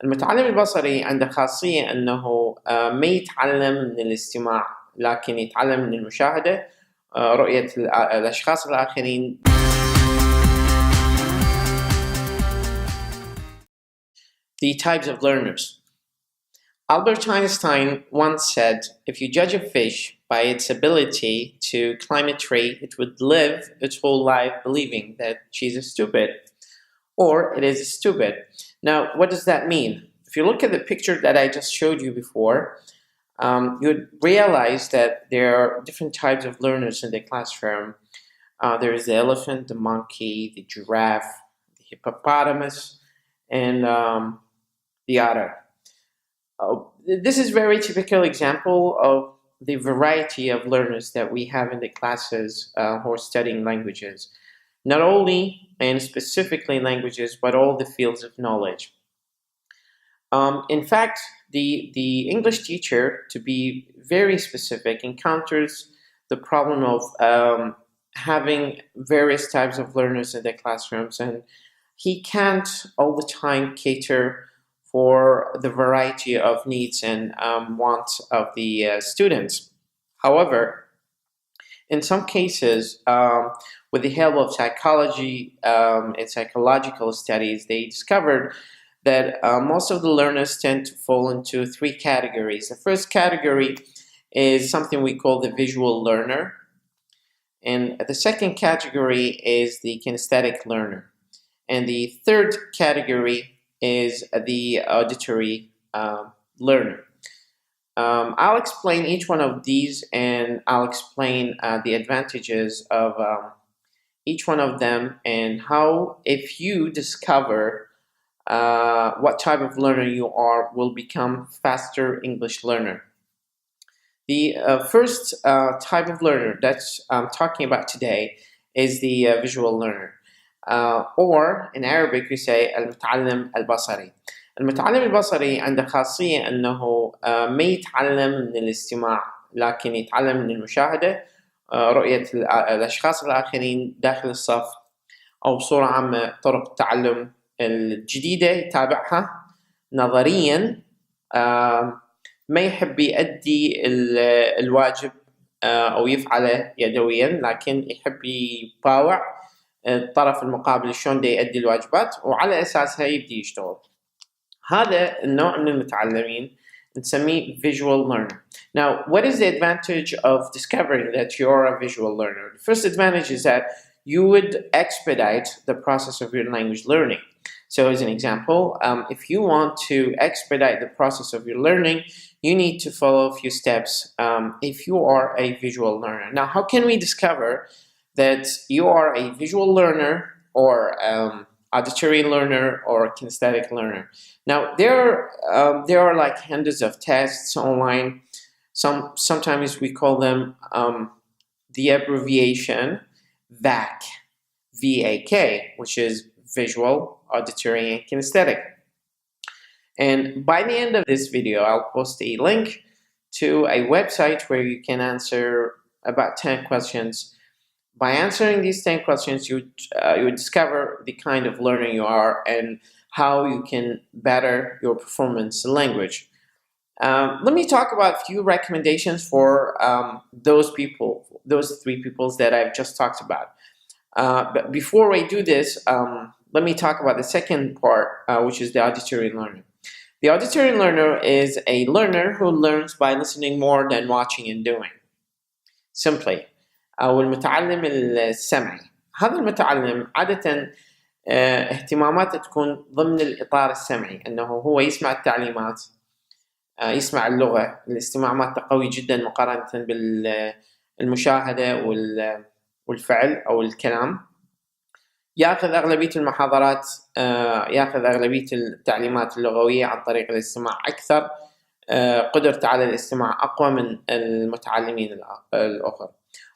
المتعلم البصري عنده خاصية أنه ما يتعلم من الاستماع لكن يتعلم من المشاهدة، رؤية الأشخاص الآخرين. The types of learners. Albert Einstein once said, if you judge a fish by its ability to climb a tree, it would live its whole life believing that she's stupid, or it is stupid. Now, what does that mean? If you look at the picture that I just showed you before, you'd realize that there are different types of learners in the classroom. There is the elephant, the monkey, the giraffe, the hippopotamus, and the otter. This is a very typical example of the variety of learners that we have in the classes who are studying languages. Not only and specifically languages, but all the fields of knowledge. In fact, the English teacher, to be very specific, encounters the problem of having various types of learners in the classrooms, and he can't all the time cater for the variety of needs and wants of the students. However, in some cases, with the help of psychology and psychological studies, they discovered that most of the learners tend to fall into three categories. The first category is something we call the visual learner, and the second category is the kinesthetic learner, and the third category is the auditory learner. I'll explain each one of these, and I'll explain the advantages of each one of them, and how, if you discover what type of learner you are, will become faster English learner. The first type of learner that I'm talking about today is the visual learner. Or in Arabic we say المتعلم البصري. المتعلم البصري عنده خاصية أنه ما يتعلم من الاستماع لكن يتعلم من المشاهدة، رؤية الأشخاص الآخرين داخل الصف، أو بصورة عامة طرق التعلم الجديدة يتابعها نظريا. ما يحب يؤدي الواجب أو يفعله يدويا، لكن يحب يباوع الطرف المقابل شلون دا يؤدي الواجبات، وعلى أساسها يبدي يشتغل. هذا النوع من المتعلمين نسميه visual learner. Now, what is the advantage of discovering that you're a visual learner? The first advantage is that you would expedite the process of your language learning. So as an example, if you want to expedite the process of your learning, you need to follow a few steps if you are a visual learner. Now, how can we discover that you are a visual learner or auditory learner or kinesthetic learner? Now, there are like hundreds of tests online. Sometimes we call them the abbreviation VAK, V-A-K, which is visual, auditory, and kinesthetic. And by the end of this video, I'll post a link to a website where you can answer about 10 questions. By answering these 10 questions, you would discover the kind of learner you are and how you can better your performance in language. Let me talk about a few recommendations for those three peoples that I've just talked about. But before I do this, let me talk about the second part, which is the auditory learner. The auditory learner is a learner who learns by listening more than watching and doing. Simply. أو المتعلم السمعي. هذا المتعلم عادة اهتماماته تكون ضمن الإطار السمعي، أنه هو يسمع التعليمات، يسمع اللغة، الاستماع مالته قوي جدا مقارنة بالمشاهدة والفعل أو الكلام. يأخذ أغلبية المحاضرات، يأخذ أغلبية التعليمات اللغوية عن طريق الاستماع أكثر، قدرته على الاستماع أقوى من المتعلمين الآخر.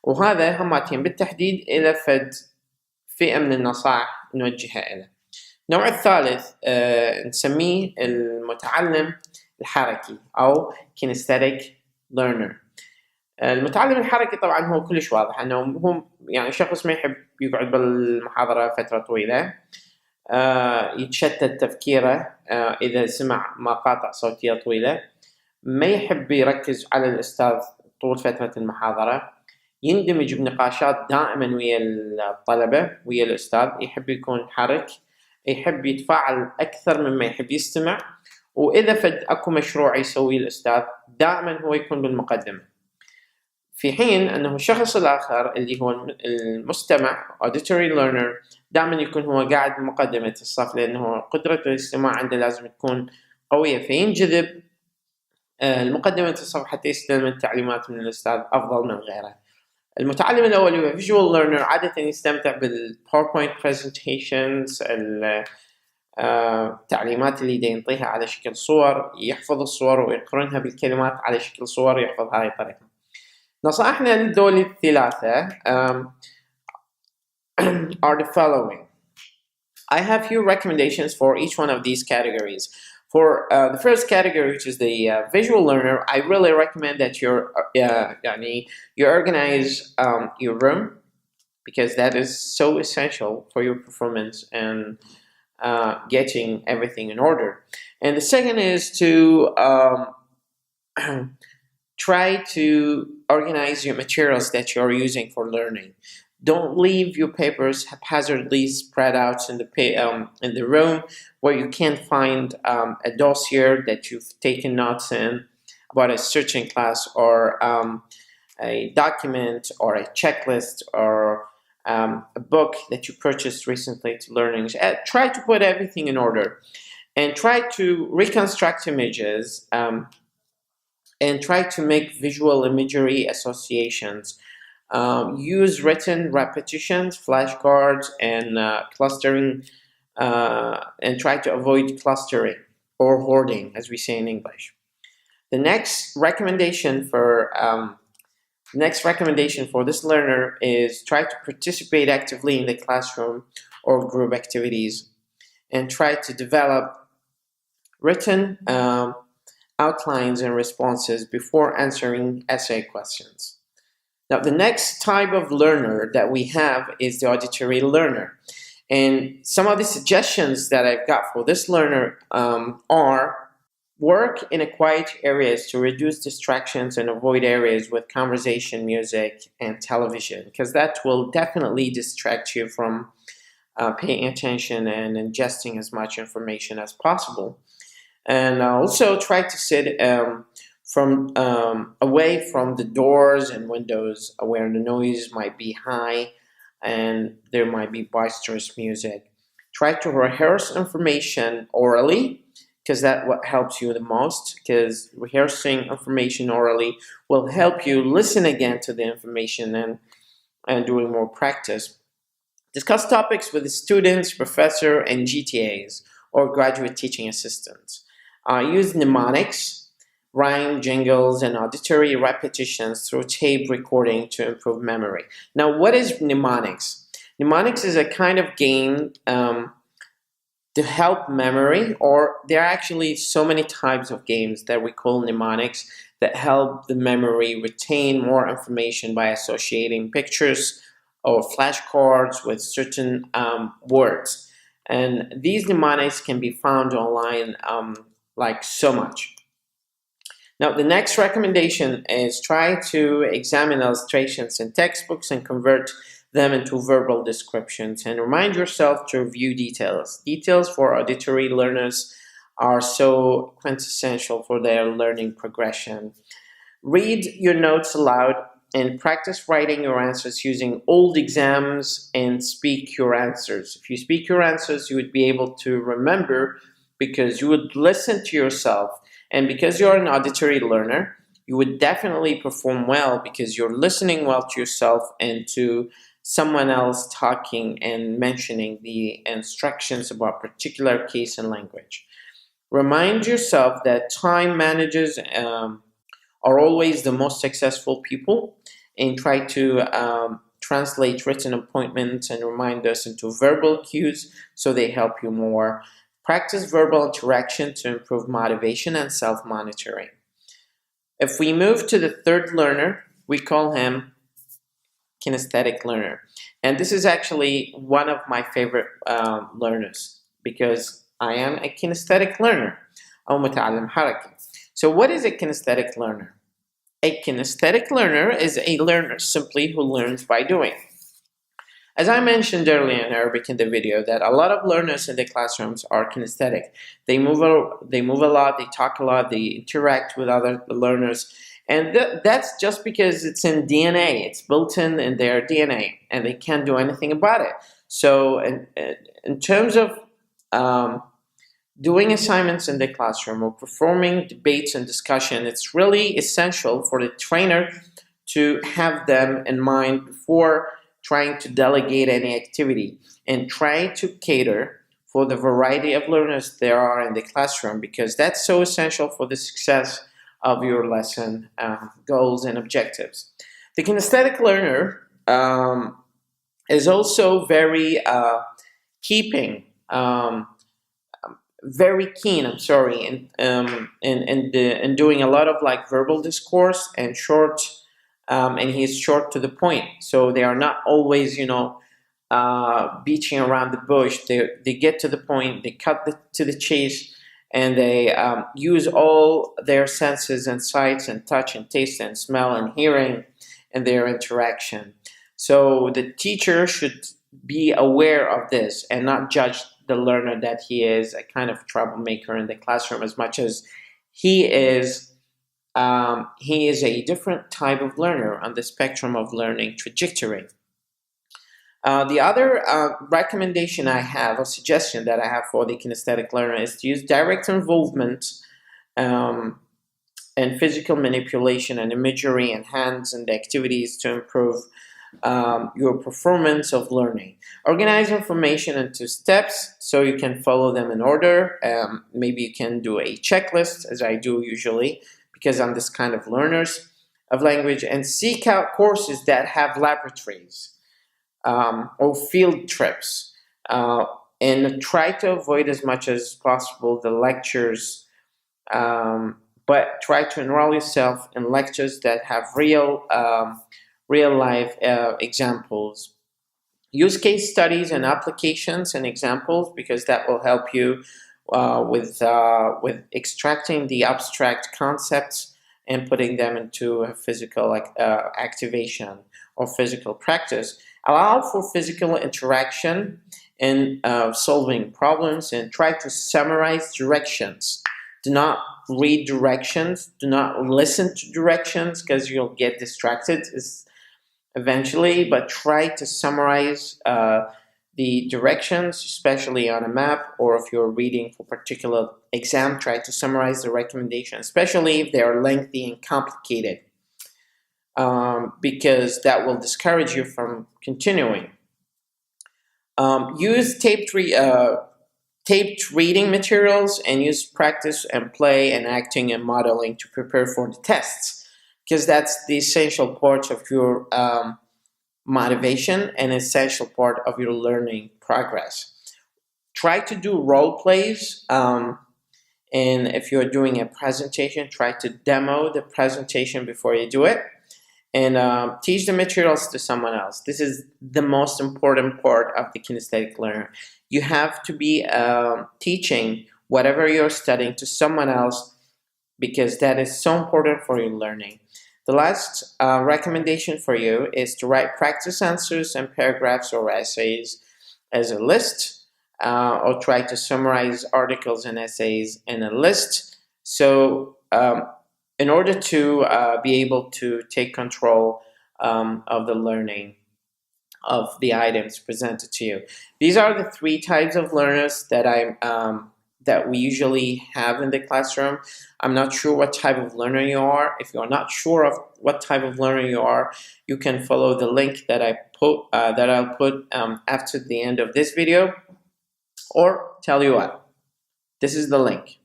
وهذا هماتين بالتحديد إلى فد فئة من النصائح نوجهها إليه. النوع الثالث نسميه المتعلم الحركي أو kinesthetic learner. المتعلم الحركي طبعا هو كلش واضح أنه هو يعني شخص ما يحب يقعد بالمحاضرة فترة طويلة، يتشتت تفكيره إذا سمع مقاطع صوتية طويلة، ما يحب يركز على الأستاذ طول فترة المحاضرة، يندمج بنقاشات دائما ويا الطلبة ويا الأستاذ، يحب يكون حرك، يحب يتفاعل أكثر مما يحب يستمع، وإذا أكو مشروع يسويه الأستاذ دائما هو يكون بالمقدمة. في حين أنه الشخص الآخر اللي هو المستمع auditory learner دائما يكون هو قاعد بمقدمة الصف، لأنه قدرة الاستماع عنده لازم تكون قوية، فينجذب لمقدمة الصف حتى يستلم التعليمات من الأستاذ أفضل من غيره. المتعلم الأول هو visual learner، عادة يستمتع بالPowerPoint presentations، التعليمات اللي ينطيها على شكل صور، يحفظ الصور ويقرنها بالكلمات على شكل صور، يحفظ هاي الطريقة. نصائحنا للذول الثلاثة are the following. I have few recommendations for each one of these categories. For the first category, which is the visual learner, I really recommend that you organize your room, because that is so essential for your performance and getting everything in order. And the second is to try to organize your materials that you're using for learning. Don't leave your papers haphazardly spread out in the room where you can't find a dossier that you've taken notes in about a certain class, or a document or a checklist, or a book that you purchased recently to learning. Try to put everything in order and try to reconstruct images and try to make visual imagery associations. Use written repetitions, flashcards, and clustering, and try to avoid clustering or hoarding, as we say in English. The next recommendation for this learner is try to participate actively in the classroom or group activities, and try to develop written outlines and responses before answering essay questions. Now, the next type of learner that we have is the auditory learner. And some of the suggestions that I've got for this learner are: work in a quiet areas to reduce distractions and avoid areas with conversation, music, and television, because that will definitely distract you from paying attention and ingesting as much information as possible. And also try to sit away from the doors and windows where the noise might be high and there might be boisterous music. Try to rehearse information orally, because that's what helps you the most, because rehearsing information orally will help you listen again to the information and doing more practice. Discuss topics with the students, professor, and GTAs, or graduate teaching assistants. Use mnemonics, rhyme, jingles, and auditory repetitions through tape recording to improve memory. Now, what is mnemonics? Mnemonics is a kind of game to help memory, or there are actually so many types of games that we call mnemonics that help the memory retain more information by associating pictures or flashcards with certain words. And these mnemonics can be found online like so much. Now, the next recommendation is try to examine illustrations in textbooks and convert them into verbal descriptions, and remind yourself to review details. Details for auditory learners are so quintessential for their learning progression. Read your notes aloud and practice writing your answers using old exams, and speak your answers. If you speak your answers, you would be able to remember, because you would listen to yourself. And because you're an auditory learner, you would definitely perform well because you're listening well to yourself and to someone else talking and mentioning the instructions about particular case and language. Remind yourself that time managers are always the most successful people, and try to translate written appointments and reminders into verbal cues so they help you more. Practice verbal interaction to improve motivation and self-monitoring. If we move to the third learner, we call him kinesthetic learner. And this is actually one of my favorite learners because I am a kinesthetic learner, أو متعلم حركي. So what is a kinesthetic learner? A kinesthetic learner is a learner simply who learns by doing. As I mentioned earlier in Arabic in the video, that a lot of learners in the classrooms are kinesthetic. They move a lot, they talk a lot, they interact with other learners, and that's just because it's in DNA. It's built in their DNA, and they can't do anything about it. So in terms of doing assignments in the classroom or performing debates and discussion, it's really essential for the trainer to have them in mind before trying to delegate any activity, and try to cater for the variety of learners there are in the classroom, because that's so essential for the success of your lesson goals and objectives. The kinesthetic learner is also very very keen, in doing a lot of like verbal discourse and short, and he's short to the point. So they are not always, beaching around the bush. They get to the point, they cut to the chase, and they use all their senses and sights and touch and taste and smell and hearing in their interaction. So the teacher should be aware of this and not judge the learner that he is a kind of troublemaker in the classroom, as much as he is a different type of learner on the spectrum of learning trajectory. The other recommendation I have, or suggestion that I have for the kinesthetic learner, is to use direct involvement and physical manipulation and imagery and hands and activities to improve your performance of learning. Organize information into steps so you can follow them in order. Maybe you can do a checklist, as I do usually, because I'm this kind of learners of language, and seek out courses that have laboratories or field trips, and try to avoid as much as possible the lectures, but try to enroll yourself in lectures that have real life examples. Use case studies and applications and examples, because that will help you with extracting the abstract concepts and putting them into a physical activation or physical practice. Allow for physical interaction in solving problems, and try to summarize directions. Do not read directions. Do not listen to directions, because you'll get distracted eventually, but try to summarize the directions, especially on a map, or if you're reading for particular exam, try to summarize the recommendations, especially if they are lengthy and complicated, because that will discourage you from continuing. Use taped reading materials, and use practice and play and acting and modeling to prepare for the tests, because that's the essential part of your motivation and essential part of your learning progress. Try to do role plays, and if you're doing a presentation, try to demo the presentation before you do it, and teach the materials to someone else. This is the most important part of the kinesthetic learner. You have to be teaching whatever you're studying to someone else, because that is so important for your learning. The last recommendation for you is to write practice answers and paragraphs or essays as a list, or try to summarize articles and essays in a list. So in order to be able to take control of the learning of the items presented to you. These are the three types of learners that we usually have in the classroom. I'm not sure what type of learner you are. If you're not sure of what type of learner you are, you can follow the link that I'll put after the end of this video. Or tell you what, this is the link.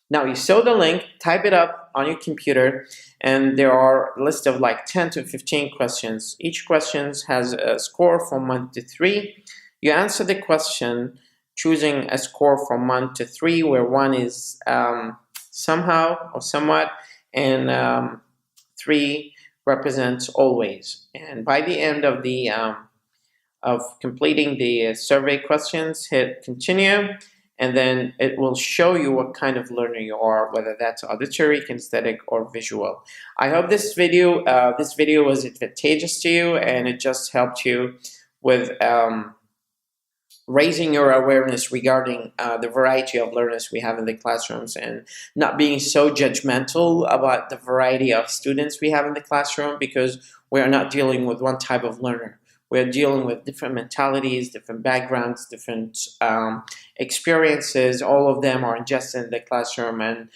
Now you saw the link, type it up on your computer, and there are a list of like 10 to 15 questions. Each question has a score from 1 to 3. You answer the question choosing a score from 1 to 3, where 1 is somehow or somewhat, and 3 represents always. And by the end of the of completing the survey questions, hit continue, and then it will show you what kind of learner you are, whether that's auditory, kinesthetic, or visual. I hope this video was advantageous to you, and it just helped you with raising your awareness regarding the variety of learners we have in the classrooms, and not being so judgmental about the variety of students we have in the classroom, because we are not dealing with one type of learner. We're dealing with different mentalities, different backgrounds, different experiences. All of them are ingested in the classroom, and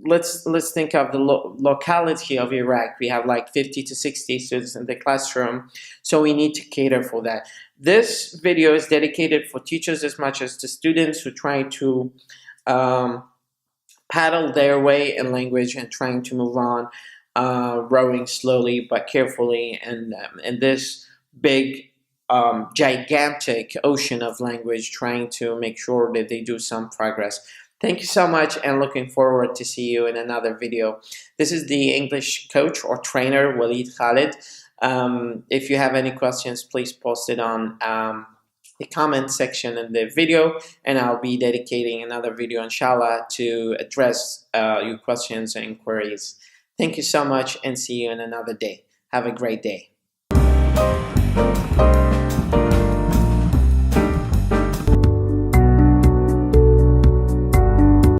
let's think of the locality of Iraq. We have like 50 to 60 students in the classroom, so we need to cater for that. This video is dedicated for teachers as much as to students who try to paddle their way in language and trying to move on, rowing slowly but carefully in this big gigantic ocean of language, trying to make sure that they do some progress. Thank you so much, and looking forward to see you in another video. This is the English coach or trainer, Waleed Khalid. If you have any questions, please post it on the comment section in the video, and I'll be dedicating another video, inshallah, to address your questions and inquiries. Thank you so much, and see you in another day. Have a great day.